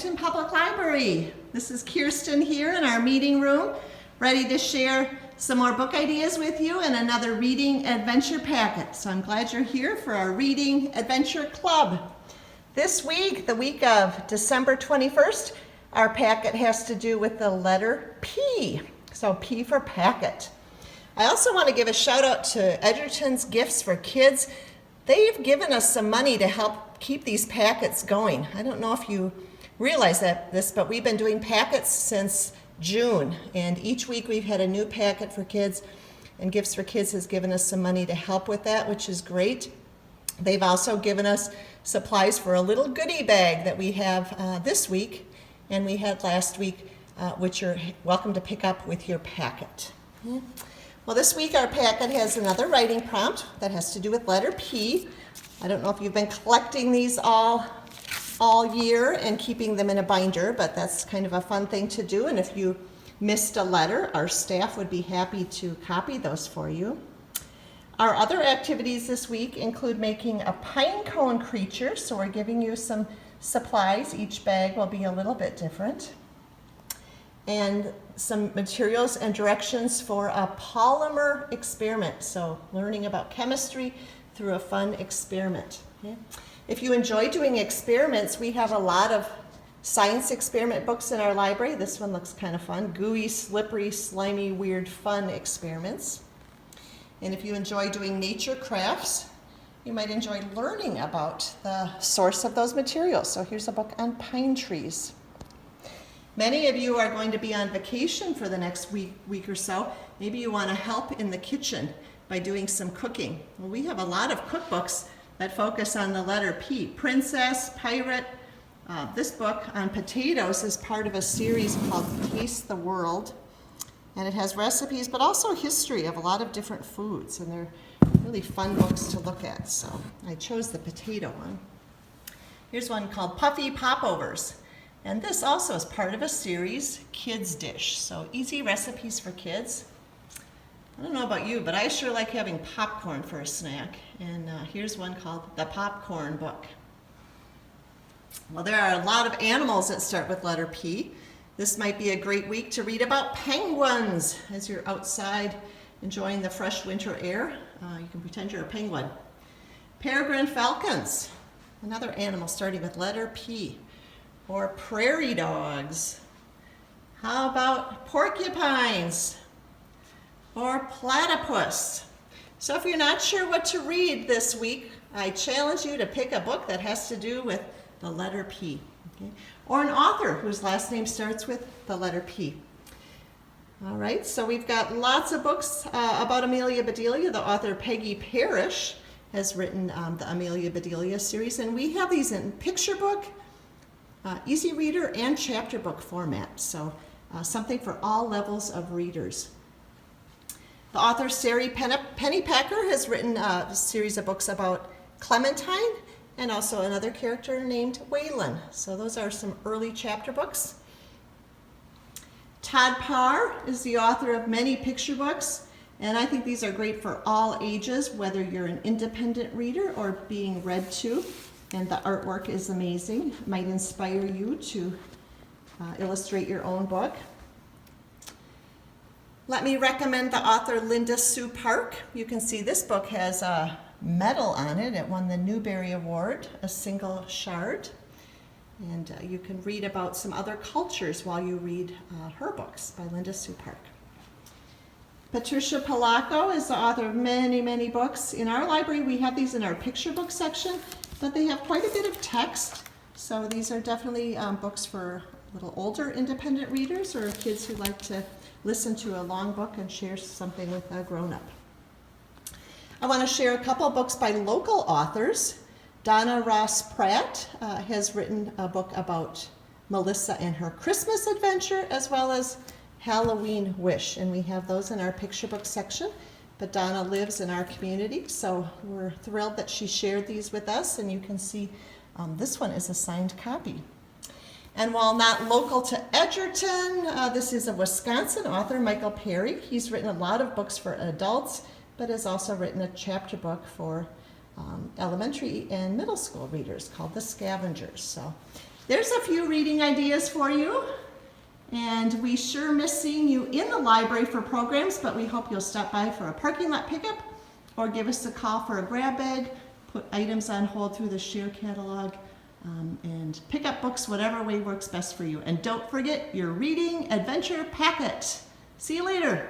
Edgerton Public Library. This is Kirsten here in our meeting room, ready to share some more book ideas with you and another reading adventure packet. So I'm glad you're here for our reading adventure club. This week, the week of December 21st, our packet has to do with the letter P. So P for packet. I also want to give a shout out to Edgerton's Gifts for Kids. They've given us some money to help keep these packets going. I don't know if you realize this, but we've been doing packets since June, and each week we've had a new packet for kids, and Gifts for Kids has given us some money to help with that, which is great. They've also given us supplies for a little goodie bag that we have this week, and we had last week, which you're welcome to pick up with your packet. Well, this week our packet has another writing prompt that has to do with letter P. I don't know if you've been collecting these all year and keeping them in a binder, but that's kind of a fun thing to do. And if you missed a letter, our staff would be happy to copy those for you. Our other activities this week include making a pine cone creature. So we're giving you some supplies. Each bag will be a little bit different. And some materials and directions for a polymer experiment. So learning about chemistry through a fun experiment. Okay? If you enjoy doing experiments, we have a lot of science experiment books in our library. This one looks kind of fun. Gooey, slippery, slimy, weird, fun experiments. And if you enjoy doing nature crafts, you might enjoy learning about the source of those materials. So here's a book on pine trees. Many of you are going to be on vacation for the next week or so. Maybe you want to help in the kitchen by doing some cooking. Well, we have a lot of cookbooks that focus on the letter P. Princess, Pirate. This book on potatoes is part of a series called Taste the World. And it has recipes, but also history of a lot of different foods. And they're really fun books to look at. So I chose the potato one. Here's one called Puffy Popovers. And this also is part of a series, Kids Dish. So easy recipes for kids. I don't know about you, but I sure like having popcorn for a snack. And here's one called The Popcorn Book. Well, there are a lot of animals that start with letter P. This might be a great week to read about penguins as you're outside enjoying the fresh winter air. You can pretend you're a penguin. Peregrine falcons, another animal starting with letter P. Or prairie dogs. How about porcupines? Or platypus? So if you're not sure what to read this week, I challenge you to pick a book that has to do with the letter P. Okay? Or an author whose last name starts with the letter P. All right, so we've got lots of books about Amelia Bedelia. The author Peggy Parrish has written the Amelia Bedelia series, and we have these in picture book, easy reader, and chapter book format. So something for all levels of readers. The author Sari Pennypacker has written a series of books about Clementine and also another character named Waylon. So those are some early chapter books. Todd Parr is the author of many picture books, and I think these are great for all ages, whether you're an independent reader or being read to. And the artwork is amazing. It might inspire you to illustrate your own book. Let me recommend the author Linda Sue Park. You can see this book has a medal on it. It won the Newbery Award, A Single Shard. And you can read about some other cultures while you read her books by Linda Sue Park. Patricia Polacco is the author of many, many books. In our library, we have these in our picture book section, but they have quite a bit of text. So these are definitely books for a little older independent readers or kids who like to listen to a long book and share something with a grown-up. I want to share a couple books by local authors. Donna Ross Pratt has written a book about Melissa and her Christmas adventure, as well as Halloween Wish, and we have those in our picture book section. But Donna lives in our community, so we're thrilled that she shared these with us, and you can see this one is a signed copy. And while not local to Edgerton, this is a Wisconsin author, Michael Perry. He's written a lot of books for adults, but has also written a chapter book for elementary and middle school readers called The Scavengers. So There's a few reading ideas for you, and we sure miss seeing you in the library for programs, but we hope you'll stop by for a parking lot pickup or give us a call for a grab bag, put items on hold through the share catalog, and pick up books whatever way works best for you. And don't forget your reading adventure packet. See you later.